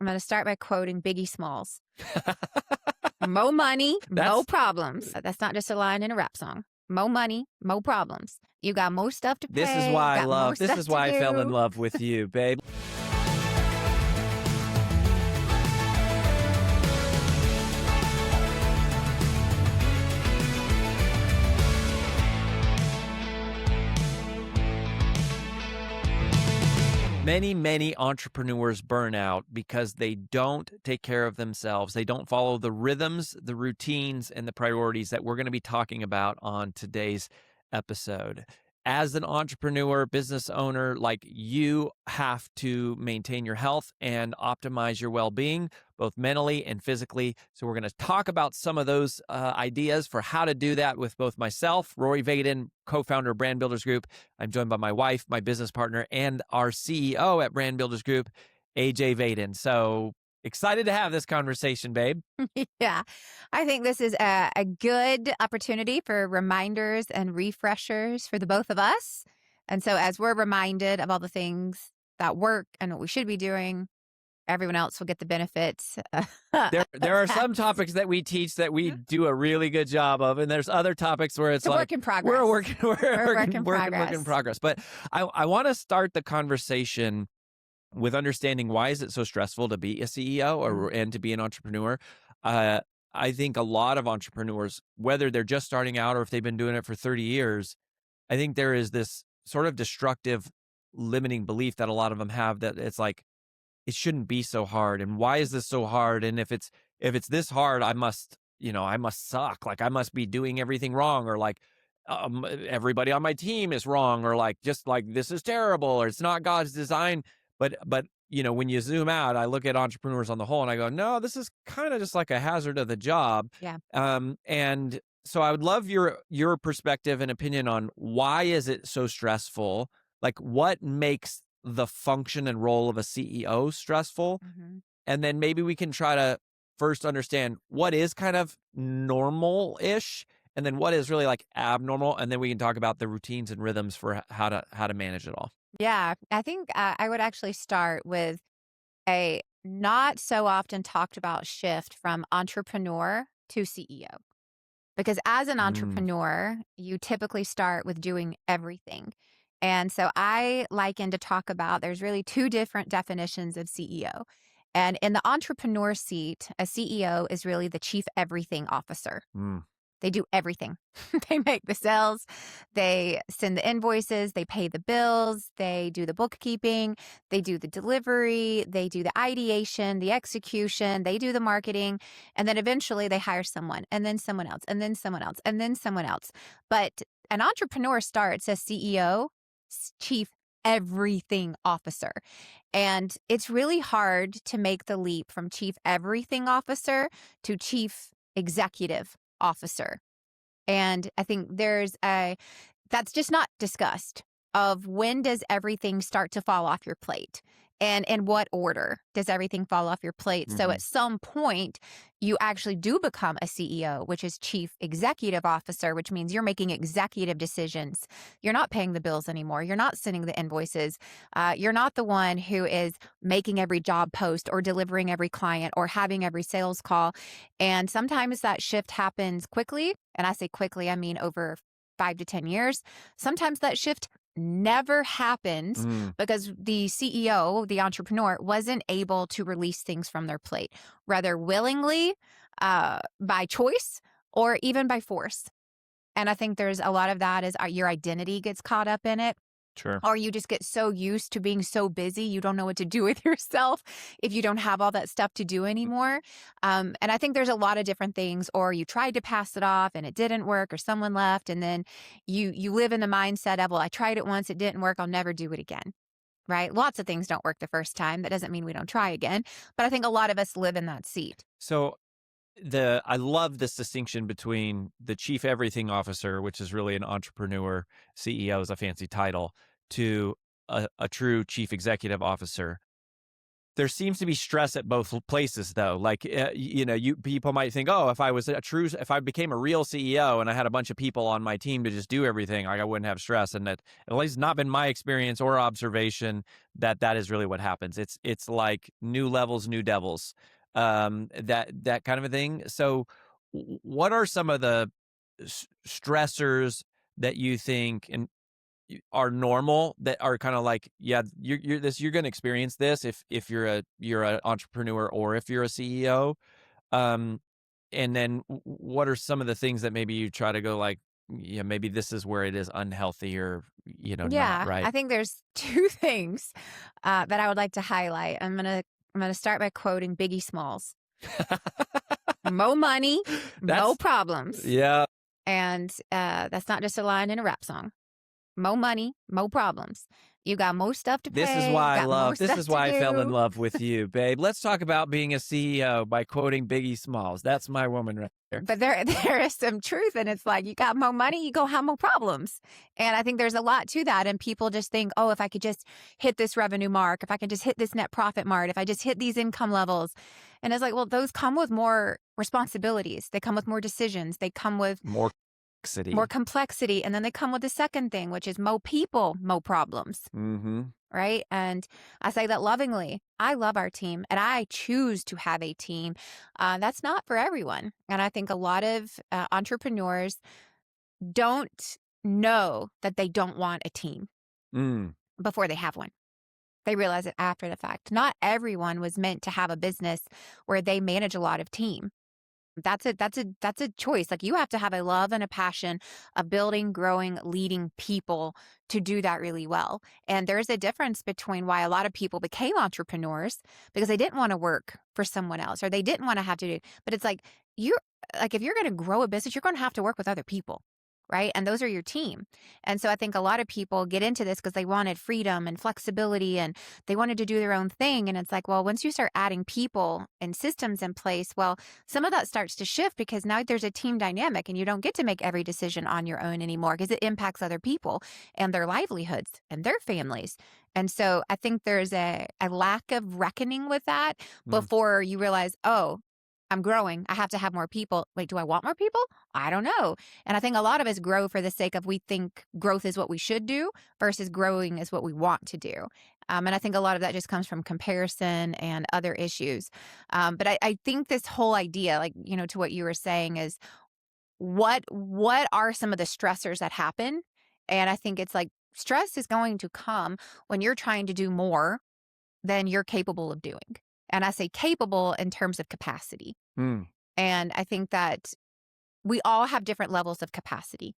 I'm going to start by quoting Biggie Smalls. Mo money, mo problems. That's not just a line in a rap song. Mo money, mo problems. You got more stuff to pay. This is why I fell in love with you, babe. Many entrepreneurs burn out because they don't take care of themselves. They don't follow the rhythms, the routines, and the priorities that we're going to be talking about on today's episode. As an entrepreneur, business owner, like, you have to maintain your health and optimize your well-being, both mentally and physically. So we're going to talk about some of those ideas for how to do that with both myself, Rory Vaden, co-founder of Brand Builders Group. I'm joined by my wife, my business partner, and our CEO at Brand Builders Group, AJ Vaden. So excited to have this conversation, babe. Yeah, I think this is a good opportunity for reminders and refreshers for the both of us. And so as we're reminded of all the things that work and what we should be doing, everyone else will get the benefits. There are some topics that we teach that we do a really good job of, and there's other topics where it's like work in progress. We're a work in progress. But I want to start the conversation with understanding, why is it so stressful to be a CEO and to be an entrepreneur? I think a lot of entrepreneurs, whether they're just starting out or if they've been doing it for 30 years, I think there is this sort of destructive, limiting belief that a lot of them have, that it's like, it shouldn't be so hard. And why is this so hard? And if it's this hard, I must suck. Like, I must be doing everything wrong, or like, everybody on my team is wrong, or like, just like, this is terrible, or it's not God's design. But when you zoom out, I look at entrepreneurs on the whole and I go, no, this is kind of just like a hazard of the job. Yeah. And so I would love your perspective and opinion on, why is it so stressful? Like, what makes the function and role of a CEO stressful? Mm-hmm. And then maybe we can try to first understand what is kind of normal-ish, and then what is really like abnormal. And then we can talk about the routines and rhythms for how to manage it all. Yeah, I think I would actually start with a not so often talked about shift from entrepreneur to CEO. Because as an entrepreneur, you typically start with doing everything. And so I liken to talk about, there's really two different definitions of CEO. And in the entrepreneur seat, a CEO is really the chief everything officer. They do everything. They make the sales, they send the invoices, they pay the bills, they do the bookkeeping, they do the delivery, they do the ideation, the execution, they do the marketing, and then eventually they hire someone, and then someone else, and then someone else, and then someone else. But an entrepreneur starts as CEO, chief everything officer. And it's really hard to make the leap from chief everything officer to chief executive officer. And I think that's just not discussed, of when does everything start to fall off your plate, and in what order does everything fall off your plate. So at some point you actually do become a CEO, which is chief executive officer, which means you're making executive decisions. You're not paying the bills anymore. You're not sending the invoices. You're not the one who is making every job post or delivering every client or having every sales call. And sometimes that shift happens quickly. And I say quickly, I mean over 5 to 10 years. Sometimes that shift never happens because the CEO, the entrepreneur, wasn't able to release things from their plate, rather willingly, by choice, or even by force. And I think there's a lot of that is your identity gets caught up in it. Sure. Or you just get so used to being so busy, you don't know what to do with yourself if you don't have all that stuff to do anymore. And I think there's a lot of different things, or you tried to pass it off and it didn't work, or someone left, and then you live in the mindset of, well, I tried it once, it didn't work, I'll never do it again, right? Lots of things don't work the first time. That doesn't mean we don't try again. But I think a lot of us live in that seat. So I love this distinction between the chief everything officer, which is really an entrepreneur. CEO is a fancy title, to a true chief executive officer. there seems to be stress at both places, though. Like, people might think, oh, if I became a real CEO and I had a bunch of people on my team to just do everything, like I wouldn't have stress. And that, at least not been my experience or observation, that is really what happens. It's like new levels, new devils, that kind of a thing. So what are some of the stressors that you think are normal, that are kind of like, yeah, you're going to experience this if you're an entrepreneur or if you're a CEO? um and then what are some of the things that maybe you try to go like, yeah, maybe this is where it is unhealthy, or not Yeah, right? I think there's two things that I would like to highlight. I'm gonna start by quoting Biggie Smalls: "Mo money, mo That's problems," yeah. and that's not just a line in a rap song. Mo money, mo problems. You got more stuff to pay. You got more This stuff is to why I fell in do. love with you, babe. Let's talk about being a CEO by quoting Biggie Smalls. That's my woman right there. But there is some truth, and it's like, you got more money, you go have more problems. And I think there's a lot to that. And people just think, oh, if I could just hit this revenue mark, if I can just hit this net profit mark, if I just hit these income levels. And it's like, well, those come with more responsibilities. They come with more decisions. They come with More more complexity. complexity. And then they come with the second thing, which is mo people, mo problems. Mm-hmm. Right. And I say that lovingly. I love our team and I choose to have a team. That's not for everyone. And I think a lot of entrepreneurs don't know that they don't want a team Mm. before they have one. They realize it after the fact. Not everyone was meant to have a business where they manage a lot of team. That's a choice. Like, you have to have a love and a passion of building, growing, leading people to do that really well. And there's a difference between why a lot of people became entrepreneurs, because they didn't want to work for someone else, or they didn't want to have to do. But it's like, you're if you're going to grow a business, you're going to have to work with other people. Right. And those are your team. And so I think a lot of people get into this because they wanted freedom and flexibility and they wanted to do their own thing. And it's like, well, once you start adding people and systems in place, well, some of that starts to shift, because now there's a team dynamic and you don't get to make every decision on your own anymore, because it impacts other people and their livelihoods and their families. And so I think there's a lack of reckoning with that before you realize, oh, I'm growing. I have to have more people. Wait, do I want more people? I don't know. And I think a lot of us grow for the sake of, we think growth is what we should do versus growing is what we want to do. And I think a lot of that just comes from comparison and other issues. But I think this whole idea, like, to what you were saying, is what are some of the stressors that happen? And I think it's like, stress is going to come when you're trying to do more than you're capable of doing. And I say capable in terms of capacity. Mm. And I think that we all have different levels of capacity.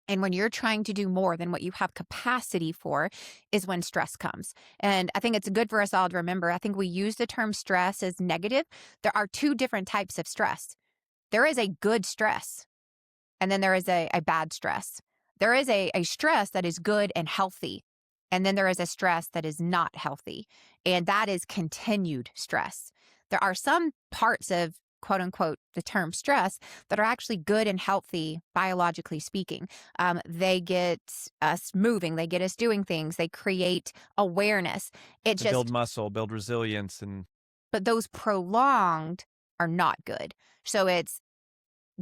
And when you're trying to do more than what you have capacity for is when stress comes. And I think it's good for us all to remember, I think we use the term stress as negative. There are two different types of stress. There is a good stress, and then there is a bad stress. There is a stress that is good and healthy. And then there is a stress that is not healthy. And that is continued stress. There are some parts of, quote unquote, the term stress that are actually good and healthy, biologically speaking. They get us moving. They get us doing things. They create awareness. It just build muscle, build resilience. But those prolonged are not good. So it's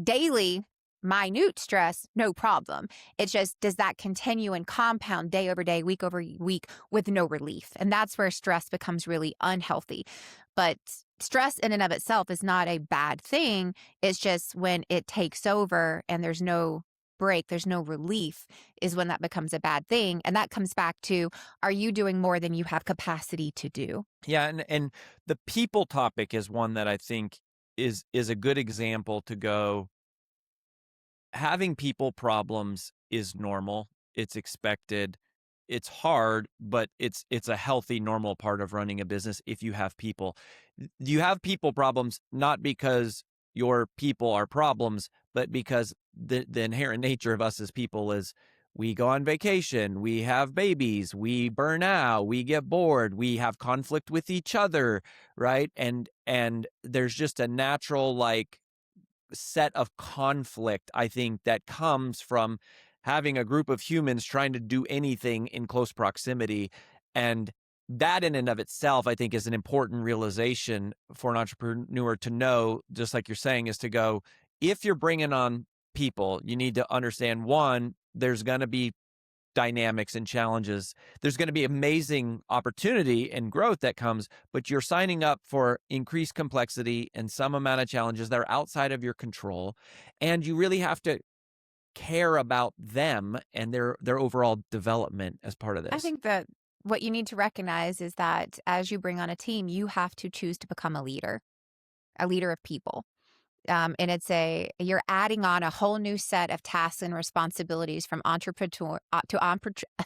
daily, minute stress, no problem. It's just, does that continue and compound day over day, week over week, with no relief? And that's where stress becomes really unhealthy. But stress in and of itself is not a bad thing. It's just when it takes over and there's no break, there's no relief, is when that becomes a bad thing. And that comes back to, are you doing more than you have capacity to do? Yeah, and the people topic is one that I think is a good example to go. Having people problems is normal. It's expected. It's hard, but it's a healthy, normal part of running a business. If you have people, you have people problems, not because your people are problems, but because the inherent nature of us as people is, we go on vacation, we have babies, we burn out, we get bored, we have conflict with each other, right? And there's just a natural, like, set of conflict, I think, that comes from having a group of humans trying to do anything in close proximity. And that in and of itself, I think, is an important realization for an entrepreneur to know, just like you're saying, is to go, if you're bringing on people, you need to understand, one, there's going to be dynamics and challenges. There's going to be amazing opportunity and growth that comes, but you're signing up for increased complexity and some amount of challenges that are outside of your control. And you really have to care about them and their overall development as part of I this. think that what you need to recognize is that as you bring on a team, you have to choose to become a leader of people. And you're adding on a whole new set of tasks and responsibilities from entrepreneur to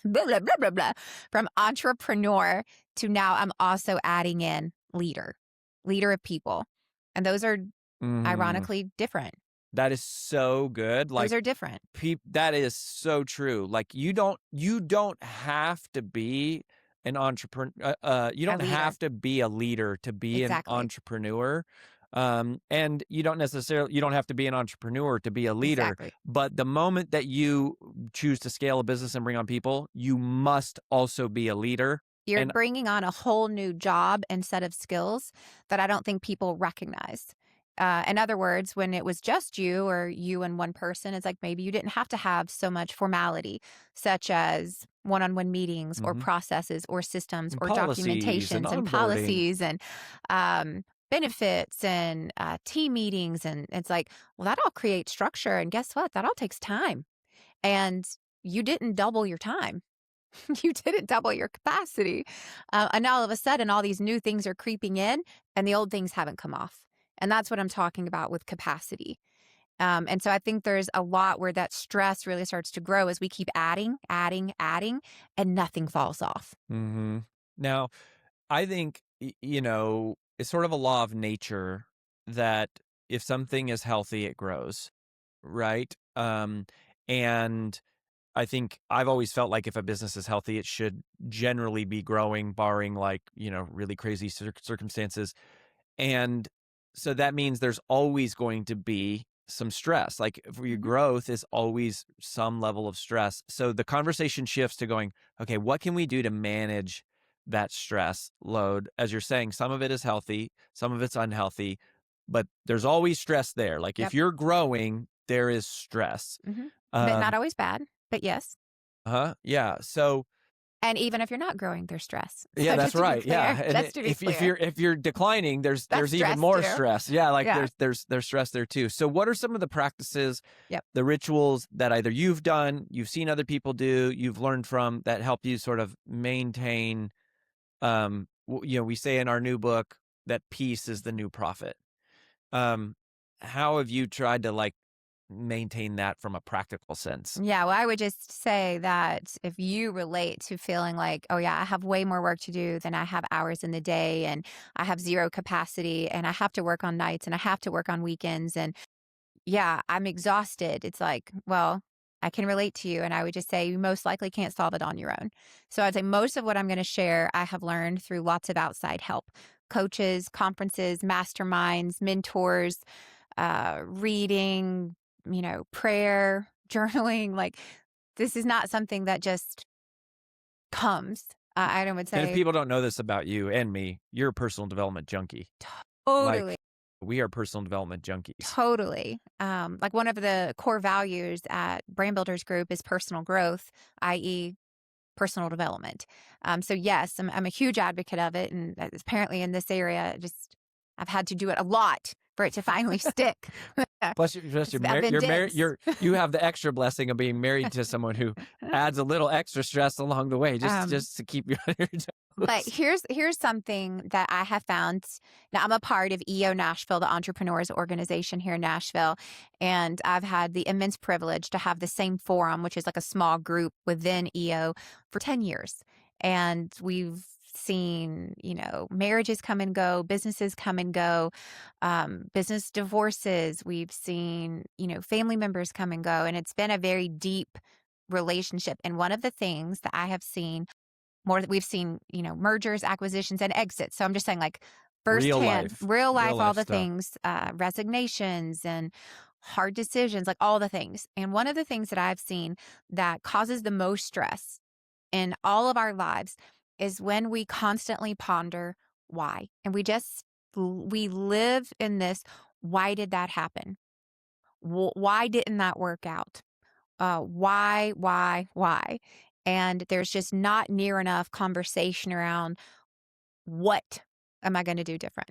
blah, blah, blah, blah, blah, from entrepreneur to now I'm also adding in leader of people. And those are ironically different. That is so good. Those are different. That is so true. Like you don't have to be an entrepreneur. You don't have to be a leader to be an entrepreneur. And you don't have to be an entrepreneur to be a leader. Exactly. But the moment that you choose to scale a business and bring on people, you must also be a leader. You're bringing on a whole new job and set of skills that I don't think people recognize. In other words, when it was just you or you and one person, it's like maybe you didn't have to have so much formality, such as one-on-one meetings or processes or systems or documentations and policies and benefits and team meetings. And it's like, well, that all creates structure. And guess what? That all takes time. And you didn't double your time. You didn't double your capacity. And all of a sudden, all these new things are creeping in and the old things haven't come off. And that's what I'm talking about with capacity. And so I think there's a lot where that stress really starts to grow as we keep adding, and nothing falls off. Mm-hmm. Now, I think, it's sort of a law of nature that if something is healthy, it grows, right? And I think I've always felt like if a business is healthy, it should generally be growing, barring really crazy circumstances. And so that means there's always going to be some stress. Like for your growth is always some level of stress. So the conversation shifts to going, okay, what can we do to manage that stress load? As you're saying, some of it is healthy, some of it's unhealthy, but there's always stress there. Like if you're growing, there is stress. But not always bad, but yes. Yeah. So, and even if you're not growing, there's stress. So yeah, that's right. Yeah. And if you're declining, there's even more stress. Yeah. Like there's stress there too. So what are some of the practices, the rituals that either you've done, you've seen other people do, you've learned from that help you sort of maintain, we say in our new book that peace is the new profit. How have you tried to maintain that from a practical sense? Yeah, well, I would just say that if you relate to feeling like, oh yeah, I have way more work to do than I have hours in the day and I have zero capacity and I have to work on nights and I have to work on weekends and yeah, I'm exhausted. It's like, well, I can relate to you. And I would just say you most likely can't solve it on your own. So I'd say most of what I'm going to share, I have learned through lots of outside help, coaches, conferences, masterminds, mentors, reading, prayer, journaling. Like this is not something that just comes. I would say. And if people don't know this about you and me, you're a personal development junkie. Totally. We are personal development junkies. Totally. Like one of the core values at Brand Builders Group is personal growth, i.e. personal development. So yes, I'm a huge advocate of it. And apparently in this area, I've had to do it a lot for it to finally stick. Plus, you're married. You have the extra blessing of being married to someone who adds a little extra stress along the way, just to keep you on your toes. But here's something that I have found. Now, I'm a part of EO Nashville, the entrepreneurs organization here in Nashville, and I've had the immense privilege to have the same forum, which is like a small group within EO, for 10 years. And we've seen, marriages come and go, businesses come and go, business divorces. We've seen, family members come and go. And it's been a very deep relationship. And one of the things that I have seen more that we've seen, mergers, acquisitions, and exits. So I'm just saying like firsthand, real life, all the things, resignations and hard decisions, like all the things. And one of the things that I've seen that causes the most stress in all of our lives is when we constantly ponder why. And we live in this, why did that happen? Why didn't that work out? Why? And there's just not near enough conversation around, what am I going to do different?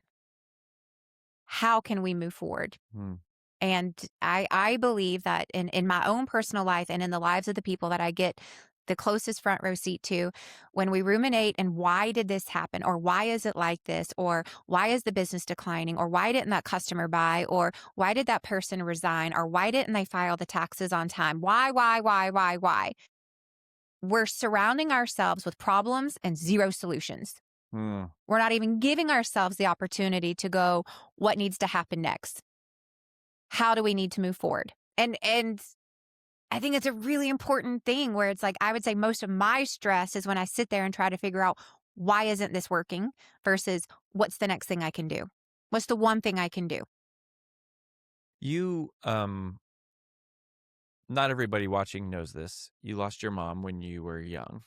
How can we move forward? Mm. And I believe that in my own personal life and in the lives of the people that I get the closest front row seat to, when we ruminate and why did this happen? Or why is it like this? Or why is the business declining? Or why didn't that customer buy? Or why did that person resign? Or why didn't they file the taxes on time? Why? We're surrounding ourselves with problems and zero solutions. Mm. We're not even giving ourselves the opportunity to go, what needs to happen next? How do we need to move forward? And I think it's a really important thing where it's like, I would say most of my stress is when I sit there and try to figure out, why isn't this working, versus what's the next thing I can do? What's the one thing I can do? You, not everybody watching knows this. You lost your mom when you were young.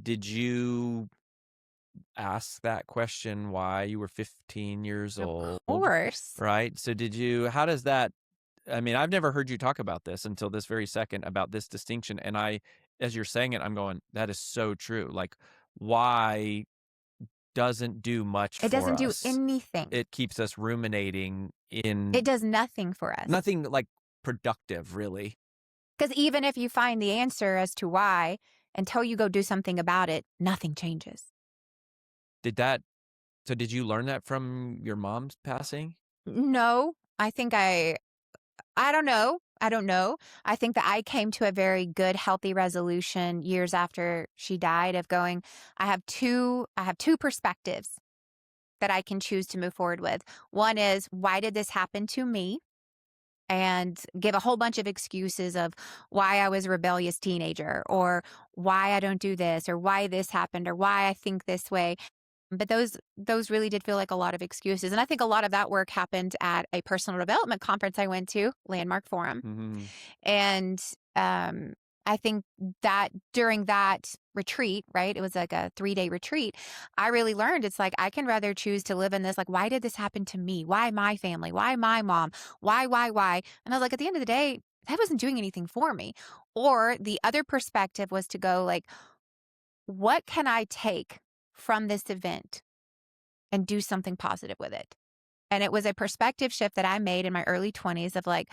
Did you ask that question why you were 15 years Of old? course. Right? So how does that, I mean, I've never heard you talk about this until this very second, about this distinction. And as you're saying it, I'm going, that is so true. Like, why doesn't do much It for doesn't do us? anything. It keeps us ruminating It does nothing for us. nothing like productive, really. Because even if you find the answer as to why, until you go do something about it, nothing changes. Did you learn that from your mom's passing? No, I think I don't know. I don't know. I think that I came to a very good, healthy resolution years after she died of going, I have two perspectives that I can choose to move forward with. One is, why did this happen to me? And give a whole bunch of excuses of why I was a rebellious teenager, or why I don't do this, or why this happened, or why I think this way. But those really did feel like a lot of excuses. And I think a lot of that work happened at a personal development conference I went to, Landmark Forum. Mm-hmm. And I think that during that retreat, right, it was like a 3-day retreat, I really learned it's like, I can rather choose to live in this, like, why did this happen to me? Why my family? Why my mom? Why? And I was like, at the end of the day, that wasn't doing anything for me. Or the other perspective was to go, like, what can I take from this event and do something positive with it? And it was a perspective shift that I made in my early 20s of like,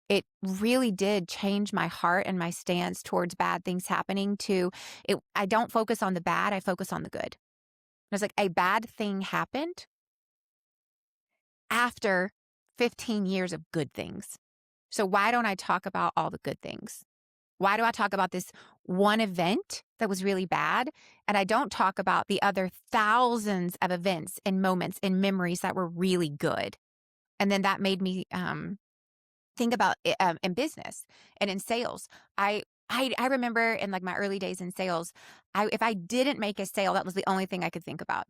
it really did change my heart and my stance towards bad things happening to it. I don't focus on the bad, I focus on the good. It's like, a bad thing happened after 15 years of good things. So why don't I talk about all the good things? Why do I talk about this one event that was really bad? And I don't talk about the other thousands of events and moments and memories that were really good. And then that made me think about it, in business and in sales. I remember in like my early days in sales, if I didn't make a sale, that was the only thing I could think about.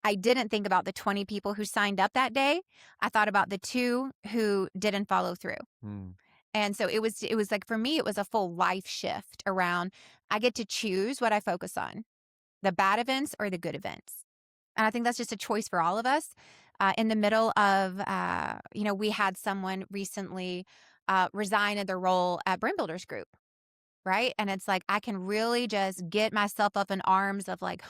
I didn't think about the 20 people who signed up that day. I thought about the 2 who didn't follow through. Mm. And so it was like, for me, it was a full life shift around, I get to choose what I focus on, the bad events or the good events. And I think that's just a choice for all of us. In the middle of, we had someone recently resign in their role at Brand Builders Group, right? And it's like, I can really just get myself up in arms of like,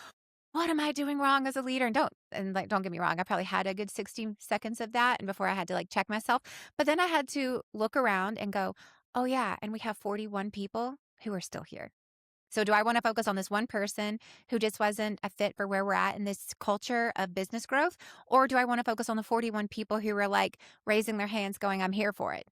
what am I doing wrong as a leader? And don't get me wrong, I probably had a good 60 seconds of that, and before I had to like check myself. But then I had to look around and go, oh yeah, and we have 41 people who are still here. So do I want to focus on this one person who just wasn't a fit for where we're at in this culture of business growth? Or do I want to focus on the 41 people who were like raising their hands going, I'm here for it?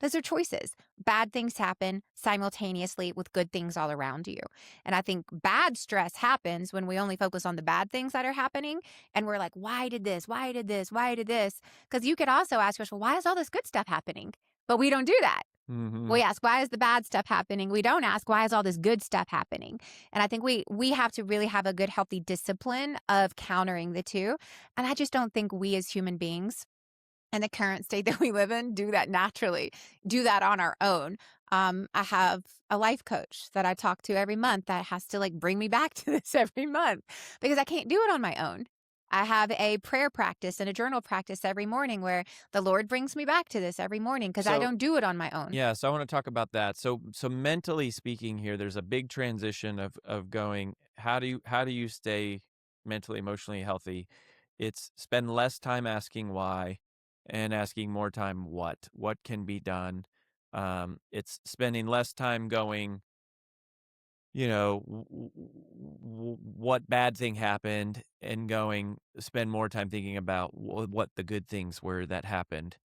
Those are choices. Bad things happen simultaneously with good things all around you. And I think bad stress happens when we only focus on the bad things that are happening. And we're like, why did this? Why did this? Why did this? Because you could also ask yourself, well, why is all this good stuff happening? But we don't do that. Mm-hmm. We ask, why is the bad stuff happening? We don't ask, why is all this good stuff happening? And I think we have to really have a good, healthy discipline of countering the two. And I just don't think we as human beings in the current state that we live in, do that naturally, do that on our own. I have a life coach that I talk to every month that has to like bring me back to this every month because I can't do it on my own. I have a prayer practice and a journal practice every morning where the Lord brings me back to this every morning because I So don't do it on my own. yeah, so I want to talk about that. So mentally speaking here, there's a big transition of going, how do you stay mentally, emotionally healthy? It's spend less time asking why and asking more time what can be done. It's spending less time going, what bad thing happened, and going spend more time thinking about what the good things were that happened.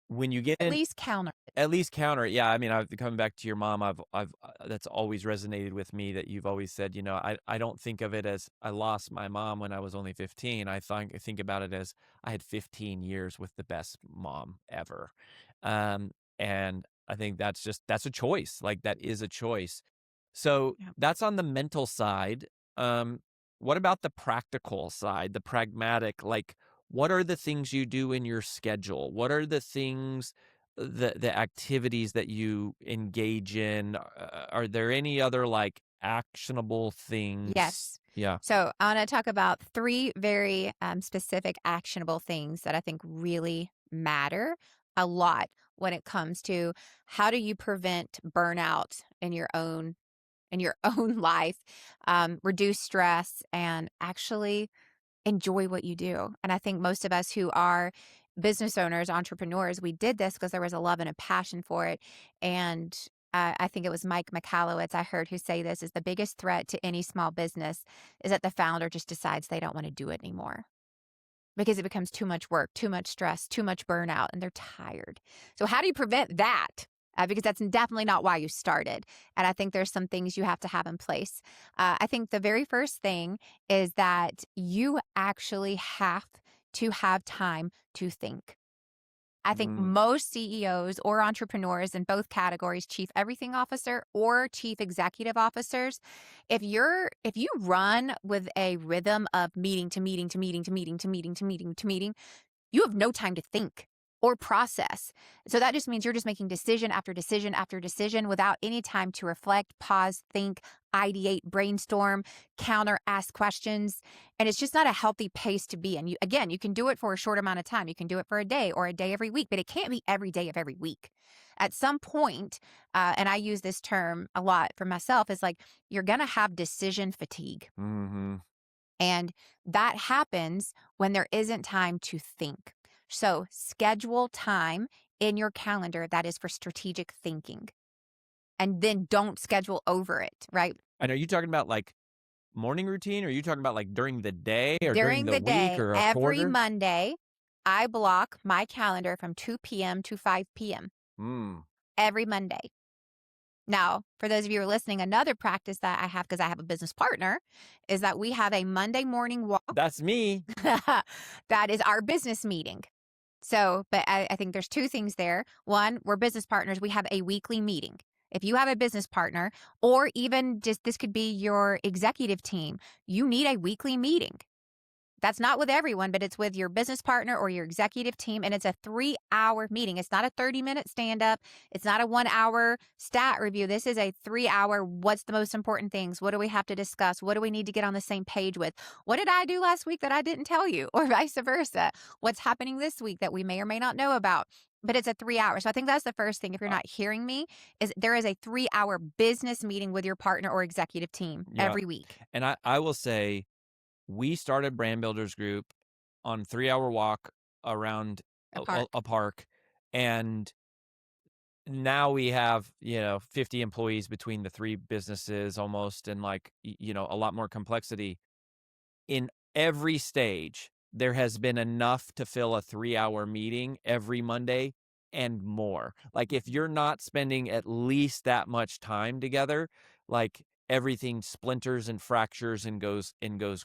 When you get At in, least counter it. at least counter it. Yeah, I mean, I've coming back to your mom, I've that's always resonated with me, that you've always said, I don't think of it as I lost my mom when I was only 15. I think about it as I had 15 years with the best mom ever. And I think that's a choice. Like, that is a choice. So Yeah. that's on the mental side. Um, what about the practical side, the pragmatic? Like, what are the things you do in your schedule? What are the things, the activities that you engage in? Are there any other like actionable things? Yes. Yeah. So I want to talk about three very specific actionable things that I think really matter a lot when it comes to how do you prevent burnout in your own life, reduce stress, and actually enjoy what you do. And I think most of us who are business owners, entrepreneurs, we did this because there was a love and a passion for it. And I think it was Mike McAllowitz I heard who say this is the biggest threat to any small business is that the founder just decides they don't want to do it anymore because it becomes too much work, too much stress, too much burnout, and they're tired. So, how do you prevent that? Because that's definitely not why you started. And I think there's some things you have to have in place. I think the very first thing is that you actually have to have time to think. I think Mm, most CEOs or entrepreneurs in both categories, chief everything officer or chief executive officers, if you run with a rhythm of meeting to meeting to meeting to meeting to meeting to meeting to meeting, you have no time to think or process. So that just means you're just making decision after decision after decision without any time to reflect, pause, think, ideate, brainstorm, counter, ask questions. And it's just not a healthy pace to be in. You can do it for a short amount of time. You can do it for a day or a day every week, but it can't be every day of every week. At some point, and I use this term a lot for myself, is like you're going to have decision fatigue. hmm And that happens when there isn't time to think. So schedule time in your calendar that is for strategic thinking and then don't schedule over it, right? And are you talking about like morning routine, or are you talking about like during the day or during During the the week day, or a every quarter? Monday, I block my calendar from 2 p.m. to 5 p.m. Mm, every Monday. Now, for those of you who are listening, another practice that I have because I have a business partner is that we have a Monday morning walk. that's me. That is our business meeting. So, but I think there's two things there. One, we're business partners. We have a weekly meeting. If you have a business partner, or even just this could be your executive team, you need a weekly meeting. That's not with everyone, but it's with your business partner or your executive team. And it's a 3 hour meeting. It's not a 30-minute stand up. It's not a 1 hour stat review. This is a 3 hour. What's the most important things? What do we have to discuss? What do we need to get on the same page with? What did I do last week that I didn't tell you? Or vice versa. What's happening this week that we may or may not know about? But it's a 3 hour. So I think that's the first thing. If you're Uh, not hearing me, is there is a 3 hour business meeting with your partner or executive team yeah. every week. And I will say, we started Brand Builders Group on 3 hour walk around A park. a park, and now we have 50 employees between the three businesses almost, and like a lot more complexity in every stage. There has been enough to fill a 3 hour meeting every Monday and more. Like, if you're not spending at least that much time together, like, everything splinters and fractures and goes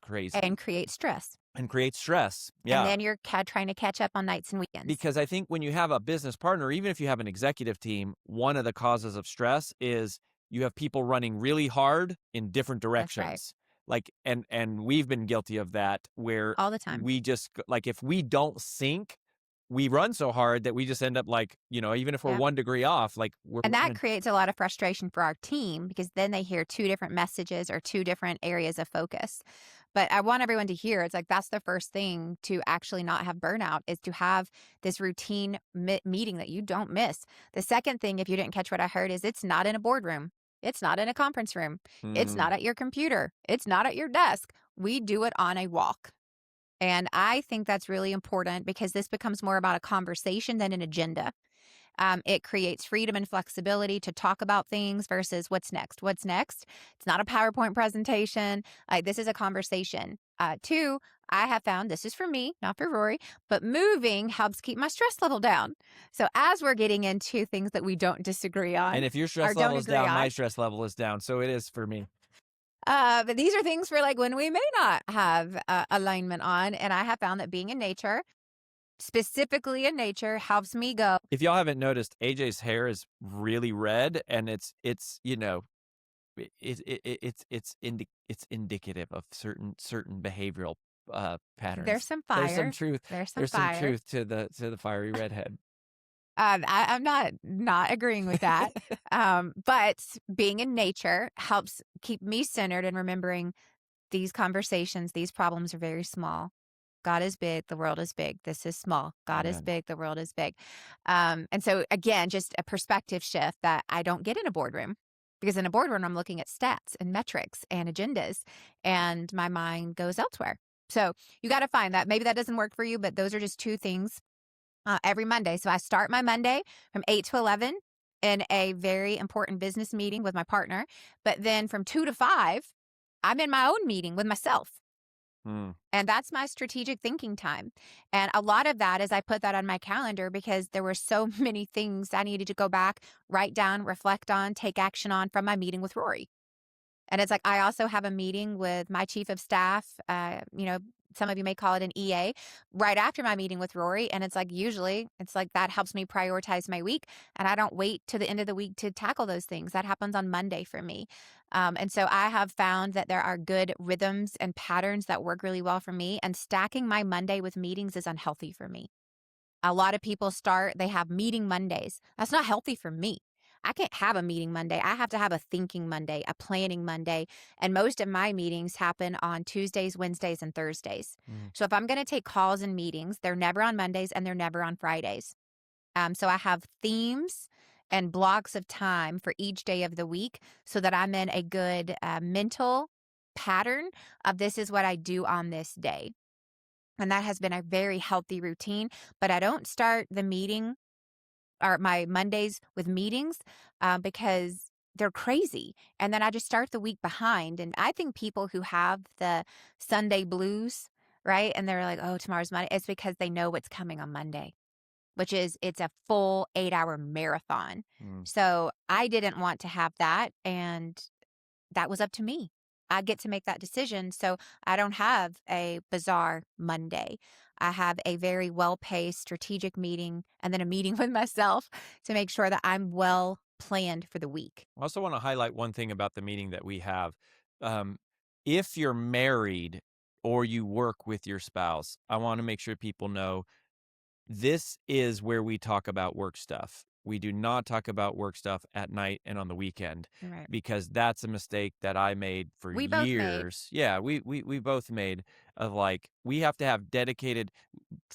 crazy And create stress. and creates stress. And Yeah. then you're trying to catch up on nights and weekends. Because I think when you have a business partner, even if you have an executive team, one of the causes of stress is you have people running really hard in different That's right. directions. Like, and we've been guilty of that, where All the time. we just, like, if we don't sync, we run so hard that we just end up like, even if we're 1 degree off, like and that creates a lot of frustration for our team because then they hear two different messages or two different areas of focus. But I want everyone to hear it's like that's the first thing to actually not have burnout is to have this routine meeting that you don't miss. The second thing, if you didn't catch what I heard, is it's not in a boardroom. It's not in a conference room. It's not at your computer. It's not at your desk. We do it on a walk. And I think that's really important because this becomes more about a conversation than an agenda. It creates freedom and flexibility to talk about things versus what's next. What's next? It's not a PowerPoint presentation. This is a conversation. Two, I have found this is for me, not for Rory, but moving helps keep my stress level down. So as we're getting into things that we don't disagree on, and if your stress level is down, my stress level is down. So it is for me. But these are things for like when we may not have alignment on. And I have found that being in nature, specifically in nature, helps me go. If y'all haven't noticed, AJ's hair is really red, and it's indicative of certain behavioral patterns. There's some fire. There's some truth. There's some truth to the fiery redhead. I'm not agreeing with that. But being in nature helps keep me centered and remembering these conversations, these problems are very small. God is big, the world is big. This is small. God is big, the world is big. And so again, just a perspective shift that I don't get in a boardroom. Because in a boardroom, I'm looking at stats and metrics and agendas, and my mind goes elsewhere. So you got to find that. Maybe that doesn't work for you, but those are just two things every Monday. So I start my Monday from 8 to 11 in a very important business meeting with my partner. But then from 2 to 5, I'm in my own meeting with myself. And that's my strategic thinking time. And a lot of that is I put that on my calendar because there were so many things I needed to go back, write down, reflect on, take action on from my meeting with Rory. And it's like I also have a meeting with my chief of staff, some of you may call it an EA, right after my meeting with Rory. And it's like usually it's like that helps me prioritize my week. And I don't wait to the end of the week to tackle those things. That happens on Monday for me. And so I have found that there are good rhythms and patterns that work really well for me. And stacking my Monday with meetings is unhealthy for me. A lot of people they have meeting Mondays. That's not healthy for me. I can't have a meeting Monday. I have to have a thinking Monday, a planning Monday. And most of my meetings happen on Tuesdays, Wednesdays, and Thursdays. So if I'm going to take calls and meetings, they're never on Mondays and they're never on Fridays. So I have themes and blocks of time for each day of the week so that I'm in a good mental pattern of this is what I do on this day. And that has been a very healthy routine. But I don't start the meeting or my Mondays with meetings because they're crazy. And then I just start the week behind. And I think people who have the Sunday blues, right? And they're like, oh, tomorrow's Monday. It's because they know what's coming on Monday, which is it's a full 8-hour marathon. So I didn't want to have that. And that was up to me. I get to make that decision. So I don't have a bizarre Monday. I have a very well-paced strategic meeting and then a meeting with myself to make sure that I'm well planned for the week. I also want to highlight one thing about the meeting that we have. If you're married or you work with your spouse, I want to make sure people know this is where we talk about work stuff. We do not talk about work stuff at night and on the weekend, Right. because that's a mistake that I made for years. Yeah, we both made of like, we have to have dedicated.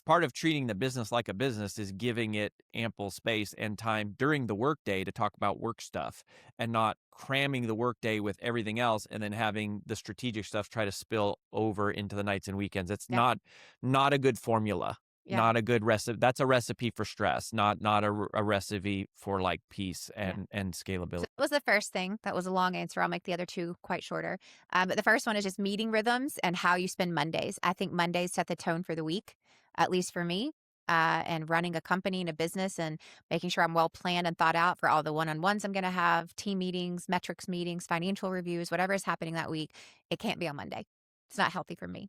Part of treating the business like a business is giving it ample space and time during the workday to talk about work stuff and not cramming the workday with everything else and then having the strategic stuff try to spill over into the nights and weekends. It's not a good formula. Yeah. Not a good recipe. That's a recipe for stress, not a recipe for like peace and scalability. So that was the first thing. That was a long answer. I'll make the other two quite shorter. But the first one is just meeting rhythms and how you spend Mondays. I think Mondays set the tone for the week, at least for me. And running a company and a business and making sure I'm well planned and thought out for all the one-on-ones I'm going to have, team meetings, metrics meetings, financial reviews, whatever is happening that week. It can't be on Monday. It's not healthy for me.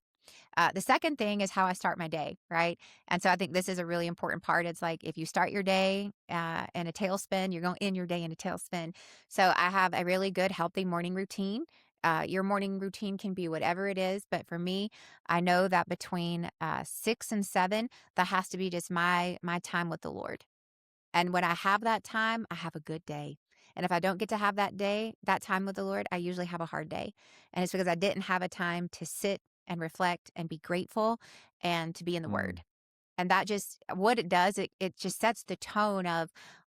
The second thing is how I start my day, right? And so I think this is a really important part. It's like if you start your day in a tailspin, you're going to end your day in a tailspin. So I have a really good, healthy morning routine. Your morning routine can be whatever it is, but for me, I know that between 6 and 7, that has to be just my time with the Lord. And when I have that time, I have a good day. And if I don't get to have that time with the Lord, I usually have a hard day. And it's because I didn't have a time to sit and reflect and be grateful and to be in the Mm. Word. And that just, what it does, it just sets the tone of,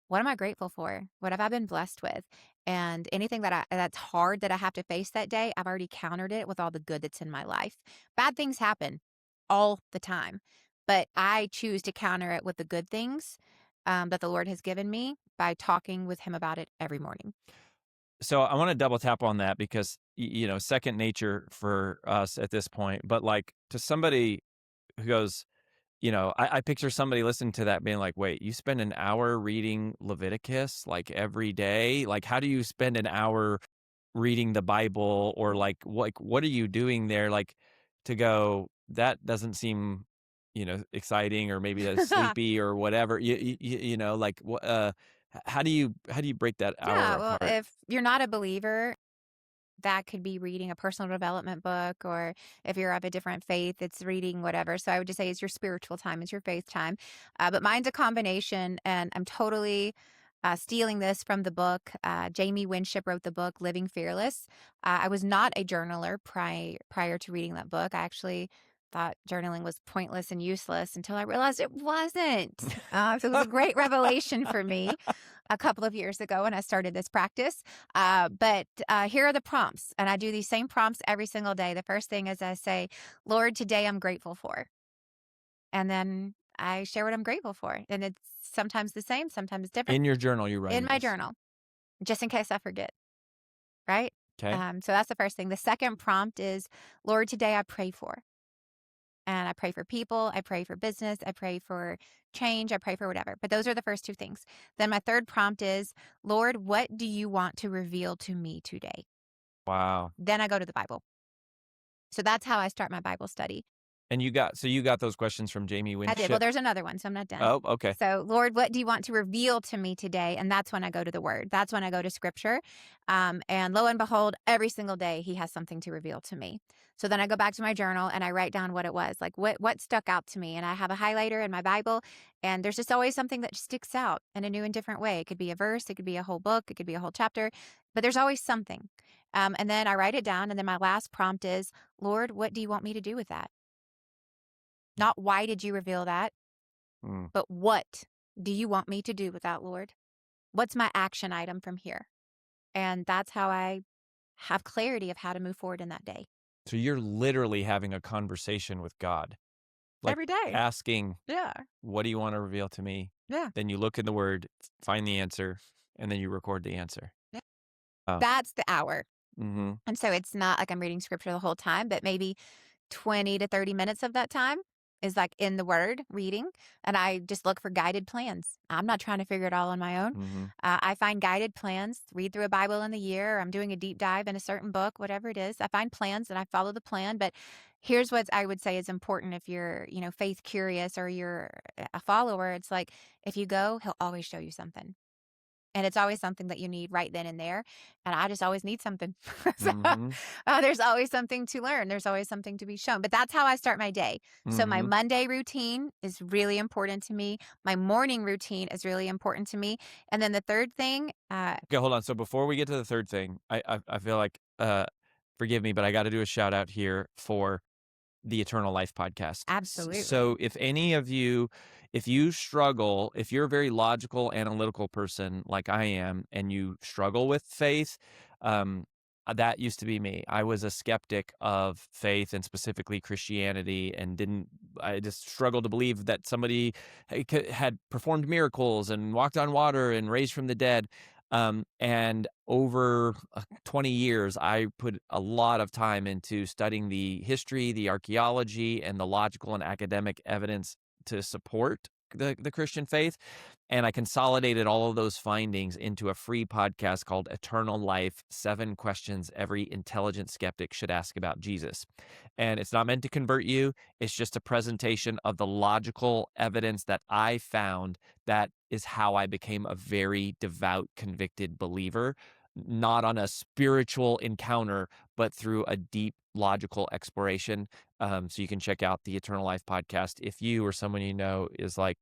what am I grateful for? What have I been blessed with? And anything that's hard that I have to face that day, I've already countered it with all the good that's in my life. Bad things happen all the time, but I choose to counter it with the good things that the Lord has given me by talking with Him about it every morning. So I want to double tap on that because, second nature for us at this point, but like to somebody who goes, I picture somebody listening to that being like, wait, you spend an hour reading Leviticus like every day? Like, how do you spend an hour reading the Bible, or what are you doing there? Like, to go, that doesn't seem, exciting, or maybe that's sleepy or whatever. Like, how do you break that hour Yeah, well, apart? if you're not a believer, that could be reading a personal development book, or if you're of a different faith, it's reading whatever. So I would just say it's your spiritual time, it's your faith time. But mine's a combination, and I'm totally stealing this from the book. Jamie Winship wrote the book Living Fearless. I was not a journaler prior to reading that book. I actually thought journaling was pointless and useless until I realized it wasn't. So it was a great revelation for me a couple of years ago when I started this practice. But here are the prompts, and I do these same prompts every single day. The first thing is I say, Lord, today I'm grateful for. And then I share what I'm grateful for. And it's sometimes the same, sometimes different. In your journal, you're In writing my this. journal, just in case I forget, right? Okay. So that's the first thing. The second prompt is, Lord, today I pray for. And I pray for people, I pray for business, I pray for change, I pray for whatever. But those are the first two things. Then my third prompt is, Lord, what do you want to reveal to me today? Wow. Then I go to the Bible. So that's how I start my Bible study. And you got those questions from Jamie I did. Well, Winship? there's another one, so I'm not done. Oh, okay. So, Lord, what do you want to reveal to me today? And that's when I go to the Word. That's when I go to Scripture. And lo and behold, every single day He has something to reveal to me. So then I go back to my journal and I write down what it was, like what stuck out to me. And I have a highlighter in my Bible, and there's just always something that sticks out in a new and different way. It could be a verse, it could be a whole book, it could be a whole chapter, but there's always something. And then I write it down. And then my last prompt is, Lord, what do you want me to do with that? Not why did you reveal that, Mm. but what do you want me to do with that, Lord? What's my action item from here? And that's how I have clarity of how to move forward in that day. So you're literally having a conversation with God, like Every day. asking, Yeah. what do you want to reveal to me? Yeah. Then you look in the Word, find the answer, and then you record the answer. Yeah. Oh. That's the hour. Mm-hmm. And so it's not like I'm reading scripture the whole time, but maybe 20 to 30 minutes of that time is like in the Word reading, and I just look for guided plans. I'm not trying to figure it all on my own. Mm-hmm. I find guided plans, read through a Bible in the year, or I'm doing a deep dive in a certain book, whatever it is. I find plans and I follow the plan. But here's what I would say is important if you're, faith curious or you're a follower. It's like, if you go, He'll always show you something. And it's always something that you need right then and there. And I just always need something. So, Mm-hmm. there's always something to learn. There's always something to be shown. But that's how I start my day. So my Mm-hmm. Monday routine is really important to me. My morning routine is really important to me. And then the third thing. Okay, hold on. So before we get to the third thing, I feel like, forgive me, but I got to do a shout out here for the Eternal Life podcast. Absolutely. So if any of you, if you struggle, if you're a very logical, analytical person like I am, and you struggle with faith, that used to be me. I was a skeptic of faith and specifically Christianity, and I just struggled to believe that somebody had performed miracles and walked on water and raised from the dead. And over 20 years, I put a lot of time into studying the history, the archaeology, and the logical and academic evidence to support the Christian faith. And I consolidated all of those findings into a free podcast called Eternal Life: 7 Questions Every Intelligent Skeptic Should Ask About Jesus. And it's not meant to convert you. It's just a presentation of the logical evidence that I found. That is how I became a very devout, convicted believer not on a spiritual encounter, but through a deep logical exploration. So you can check out the Eternal Life podcast if you or someone you know is like,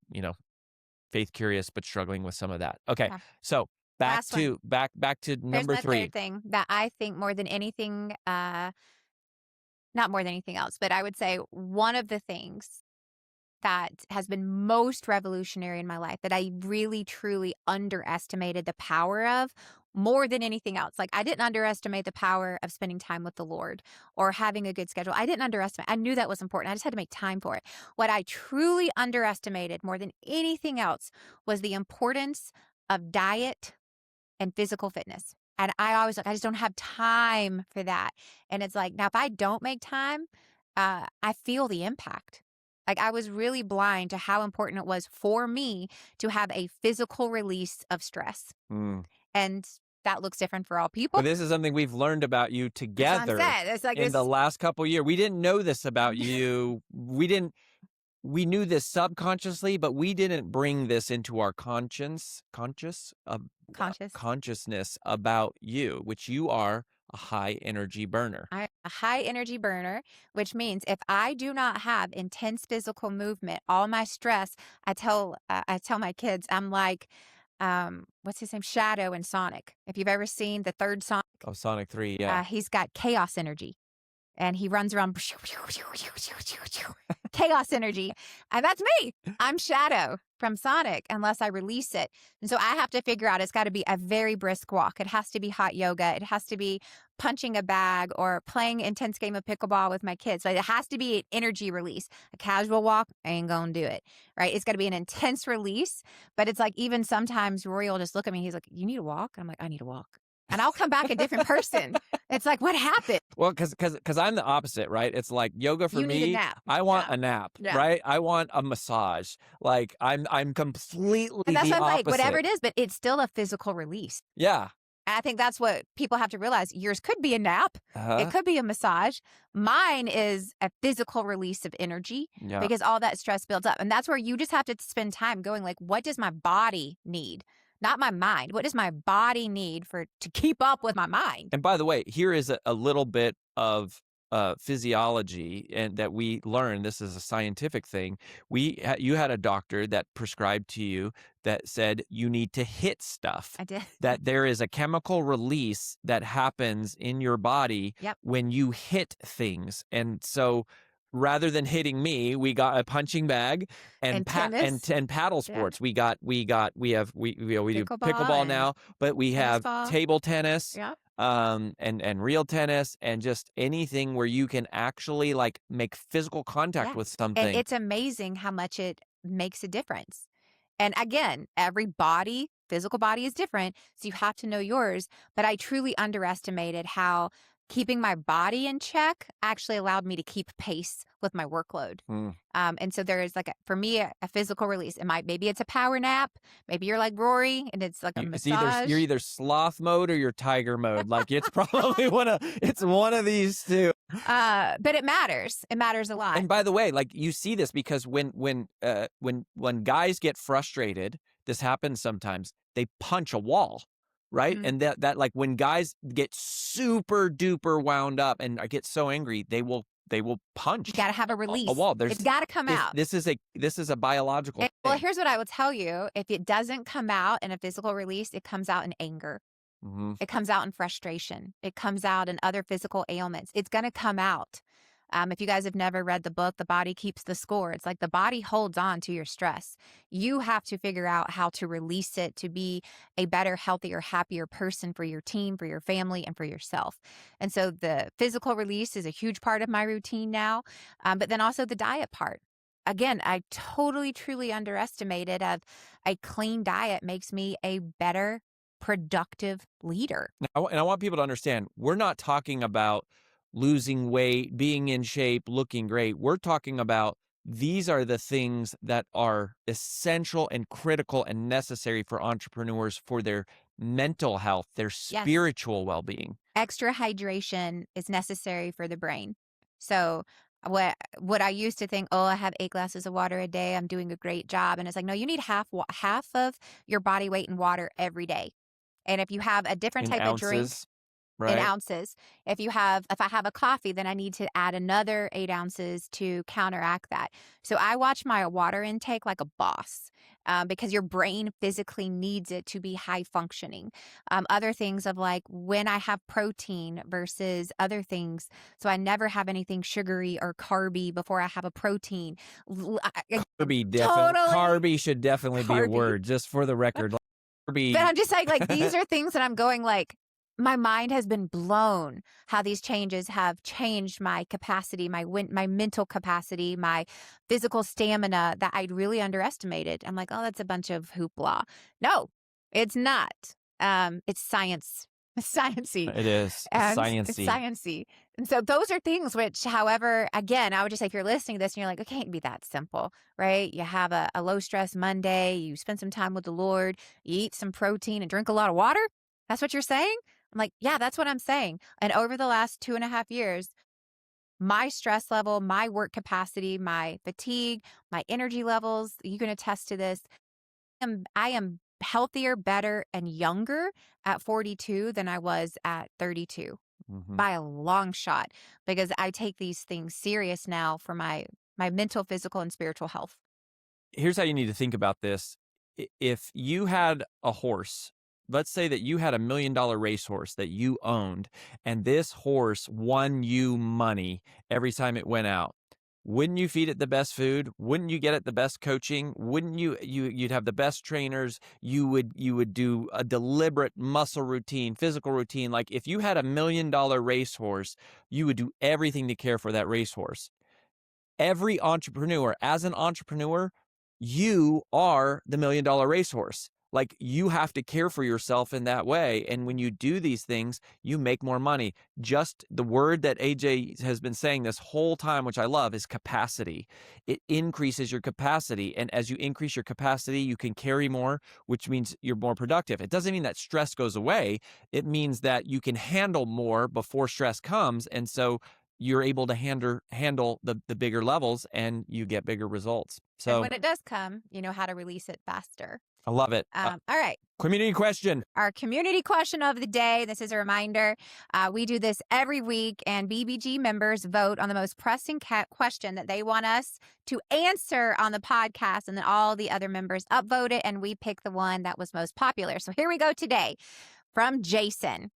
faith curious but struggling with some of that. Okay, Yeah. so back Last to one. back to Here's number my 3. third thing that I think more than anything, not more than anything else, but I would say one of the things that has been most revolutionary in my life that I really truly underestimated the power of more than anything else. Like, I didn't underestimate the power of spending time with the Lord or having a good schedule. I didn't underestimate. I knew that was important. I just had to make time for it. What I truly underestimated more than anything else was the importance of diet and physical fitness. And I always like, I just don't have time for that. And it's like, now if I don't make time, I feel the impact. Like, I was really blind to how important it was for me to have a physical release of stress. And that looks different for all people. But this is something we've learned about you together It's like in the last couple of years. We didn't know this about you. We knew this subconsciously, but we didn't bring this into our consciousness about you, which you are a high energy burner. I'm a high energy burner, which means if I do not have intense physical movement, all my stress, I tell my kids, I'm like, what's his name? Shadow in Sonic. If you've ever seen the third Sonic. Oh, Sonic 3, yeah. He's got chaos energy. And he runs around, chaos energy. And that's me. I'm Shadow from Sonic unless I release it. And so I have to figure out, it's got to be a very brisk walk. It has to be hot yoga. It has to be punching a bag or playing an intense game of pickleball with my kids. Like, it has to be an energy release. A casual walk, I ain't going to do it, right? It's got to be an intense release. But it's like, even sometimes Rory will just look at me. He's like, you need a walk? I'm like, I need a walk. And I'll come back a different person. It's like, what happened? Well, because I'm the opposite, right? It's like yoga for You me. need a nap. I want a nap, right? I want a massage. Like, I'm completely and that's the what I'm opposite. like, whatever it is, but it's still a physical release. Yeah. And I think that's what people have to realize. Yours could be a nap. It could be a massage. Mine is a physical release of energy because all that stress builds up. And that's where you just have to spend time going, like, what does my body need? Not my mind. What does my body need to keep up with my mind? And by the way, here is a little bit of physiology and that we learned. This is a scientific thing. You had a doctor that prescribed to you that said you need to hit stuff. I did. That there is a chemical release that happens in your body when you hit things. And so, rather than hitting me, we got a punching bag and paddle sports. We do pickleball now, but we have table tennis, and real tennis, and just anything where you can actually like make physical contact with something. And it's amazing how much it makes a difference. And again, every physical body is different, so you have to know yours. But I truly underestimated how keeping my body in check actually allowed me to keep pace with my workload. And so there is for me, a physical release. Maybe it's a power nap. Maybe you're like Rory and it's like a massage. You're either sloth mode or you're tiger mode. Like, it's probably one of these two. But it matters. It matters a lot. And by the way, like, you see this because when guys get frustrated, this happens sometimes, they punch a wall. Right. And that like when guys get super duper wound up and get so angry, they will punch. You got to have a release. A wall. It's got to come out. This is a biological thing. Well, here's what I will tell you. If it doesn't come out in a physical release, it comes out in anger. It comes out in frustration. It comes out in other physical ailments. It's going to come out. If you guys have never read the book, The Body Keeps the Score, it's like the body holds on to your stress. You have to figure out how to release it to be a better, healthier, happier person for your team, for your family, and for yourself. And so the physical release is a huge part of my routine now, but then also the diet part. Again, I totally, truly underestimated a clean diet makes me a better, productive leader. And I want people to understand, we're not talking about losing weight, being in shape, looking great. We're talking about these are the things that are essential and critical and necessary for entrepreneurs for their mental health, their spiritual well-being. Extra hydration is necessary for the brain. So what I used to think, I have 8 glasses of water a day, I'm doing a great job. And it's like, no, you need half of your body weight in water every day. And if you have a different In type of drink, ounces, in right? ounces. If I have a coffee, then I need to add another 8 ounces to counteract that. So I watch my water intake like a boss, because your brain physically needs it to be high functioning. Other things of like when I have protein versus other things. So I never have anything sugary or carby before I have a protein. Totally Carby should definitely be a carby. word, just for the record. Carby. But I'm just saying, like, these are things that I'm going like, my mind has been blown how these changes have changed my capacity, my mental capacity, my physical stamina that I'd really underestimated. I'm like, oh, that's a bunch of hoopla. No, it's not. It's science. It's sciencey. It is And it's sciencey. sciencey. And so those are things which, however, again, I would just say if you're listening to this and you're like, it can't be that simple, right? You have a low stress Monday, you spend some time with the Lord, you eat some protein and drink a lot of water. That's what you're saying? I'm like, yeah, that's what I'm saying. And over the last 2.5 years, my stress level, my work capacity, my fatigue, my energy levels, you can attest to this. I am healthier, better, and younger at 42 than I was at 32 by a long shot, because I take these things serious now for my mental, physical, and spiritual health. Here's how you need to think about this. If you had a horse, let's say that you had $1 million racehorse that you owned, and this horse won you money every time it went out. Wouldn't you feed it the best food? Wouldn't you get it the best coaching? Wouldn't you'd have the best trainers? You would do a deliberate muscle routine, physical routine. Like if you had $1 million racehorse, you would do everything to care for that racehorse. Every entrepreneur, as an entrepreneur, you are the $1 million racehorse. Like you have to care for yourself in that way. And when you do these things, you make more money. Just the word that AJ has been saying this whole time, which I love, is capacity. It increases your capacity. And as you increase your capacity, you can carry more, which means you're more productive. It doesn't mean that stress goes away. It means that you can handle more before stress comes. And so you're able to handle the bigger levels and you get bigger results. So, and when it does come, you know how to release it faster. I love it. All right. Community question. Our community question of the day. This is a reminder. We do this every week, and BBG members vote on the most pressing question that they want us to answer on the podcast, and then all the other members upvote it, and we pick the one that was most popular. So here we go today from Jason.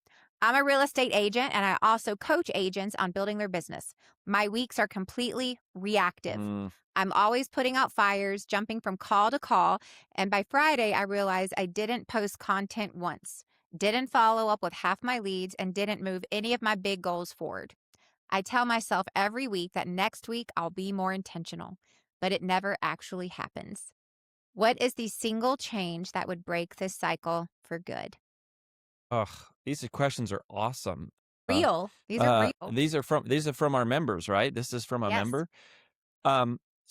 I'm a real estate agent, and I also coach agents on building their business. My weeks are completely reactive. I'm always putting out fires, jumping from call to call. And by Friday, I realized I didn't post content once, didn't follow up with half my leads, and didn't move any of my big goals forward. I tell myself every week that next week I'll be more intentional, but it never actually happens. What is the single change that would break this cycle for good? Ugh, these questions are awesome. Real. These are real. These are from our members, right? This is from a member.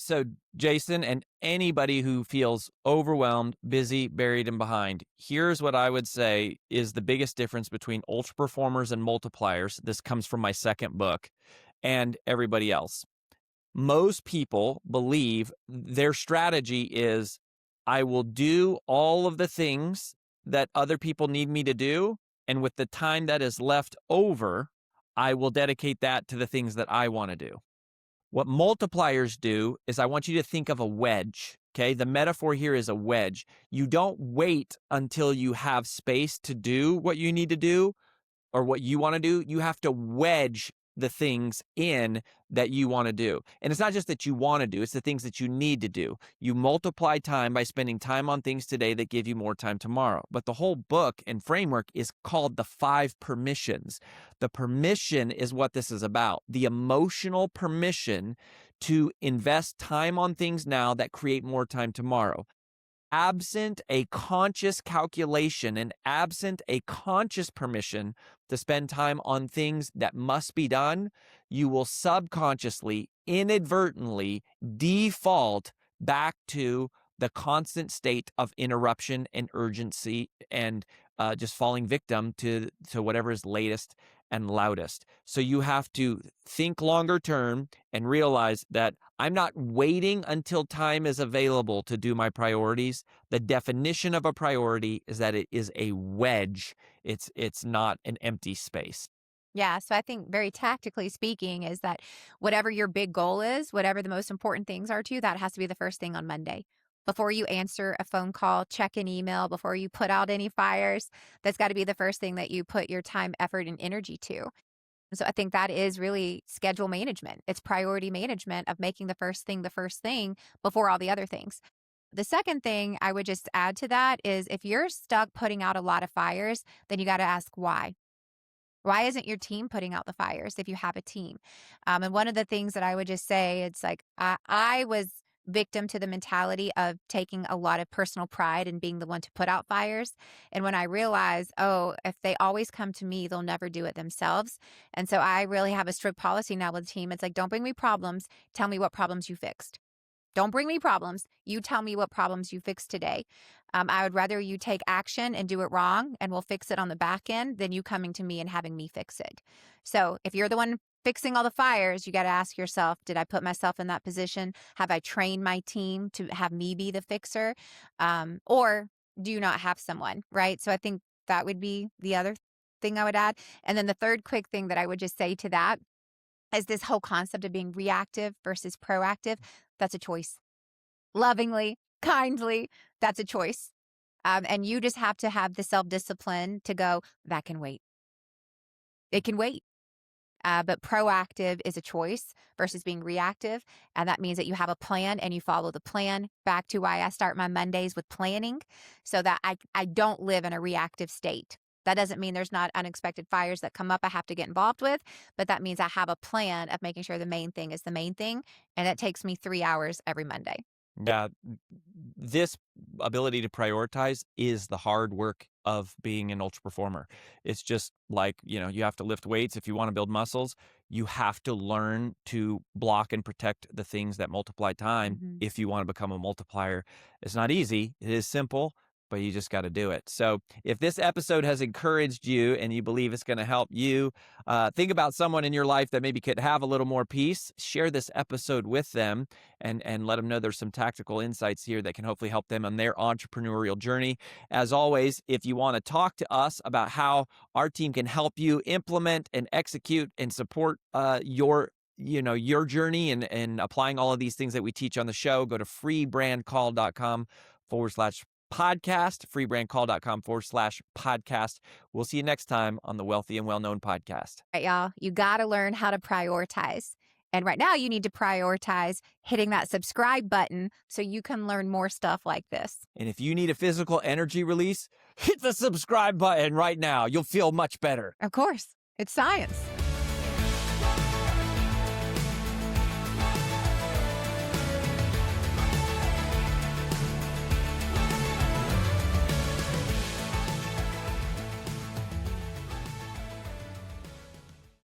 So Jason and anybody who feels overwhelmed, busy, buried, and behind, here's what I would say is the biggest difference between ultra performers and multipliers. This comes from my second book, and everybody else. Most people believe their strategy is, I will do all of the things that other people need me to do, and with the time that is left over, I will dedicate that to the things that I want to do. What multipliers do is I want you to think of a wedge, okay? The metaphor here is a wedge. You don't wait until you have space to do what you need to do or what you want to do. You have to wedge the things in that you want to do. And it's not just that you want to do, it's the things that you need to do. You multiply time by spending time on things today that give you more time tomorrow. But the whole book and framework is called the 5 permissions. The permission is what this is about. The emotional permission to invest time on things now that create more time tomorrow. Absent a conscious calculation and absent a conscious permission to spend time on things that must be done, you will subconsciously, inadvertently default back to the constant state of interruption and urgency and just falling victim to whatever is latest and loudest. So you have to think longer term and realize that I'm not waiting until time is available to do my priorities. The definition of a priority is that it is a wedge. It's not an empty space. Yeah, so I think very tactically speaking is that whatever your big goal is, whatever the most important things are to you, that has to be the first thing on Monday. Before you answer a phone call, check an email, before you put out any fires, that's got to be the first thing that you put your time, effort, and energy to. So I think that is really schedule management. It's priority management of making the first thing before all the other things. The second thing I would just add to that is if you're stuck putting out a lot of fires, then you got to ask why. Why isn't your team putting out the fires if you have a team? And one of the things that I would just say, it's like I was victim to the mentality of taking a lot of personal pride in being the one to put out fires. And when I realized, oh, if they always come to me, they'll never do it themselves. And so I really have a strict policy now with the team. It's like, don't bring me problems. Tell me what problems you fixed. Don't bring me problems. You tell me what problems you fixed today. I would rather you take action and do it wrong and we'll fix it on the back end than you coming to me and having me fix it. So if you're the one fixing all the fires, you got to ask yourself, did I put myself in that position? Have I trained my team to have me be the fixer? Or do you not have someone, right? So I think that would be the other thing I would add. And then the third quick thing that I would just say to that is this whole concept of being reactive versus proactive. That's a choice. Lovingly, kindly, that's a choice. And you just have to have the self-discipline to go, that can wait. It can wait. But proactive is a choice versus being reactive. And that means that you have a plan and you follow the plan. Back to why I start my Mondays with planning so that I don't live in a reactive state. That doesn't mean there's not unexpected fires that come up I have to get involved with, but that means I have a plan of making sure the main thing is the main thing. And it takes me 3 hours every Monday. Yeah, this ability to prioritize is the hard work of being an ultra performer. It's just like, you have to lift weights if you want to build muscles. You have to learn to block and protect the things that multiply time if you want to become a multiplier. It's not easy. It is simple, but you just got to do it. So if this episode has encouraged you and you believe it's going to help you, think about someone in your life that maybe could have a little more peace. Share this episode with them and let them know there's some tactical insights here that can hopefully help them on their entrepreneurial journey. As always, if you want to talk to us about how our team can help you implement and execute and support your journey and applying all of these things that we teach on the show, go to freebrandcall.com/podcast, freebrandcall.com/podcast. We'll see you next time on the Wealthy and Well-Known podcast. All right, y'all, you got to learn how to prioritize. And right now you need to prioritize hitting that subscribe button so you can learn more stuff like this. And if you need a physical energy release, hit the subscribe button right now. You'll feel much better. Of course, it's science.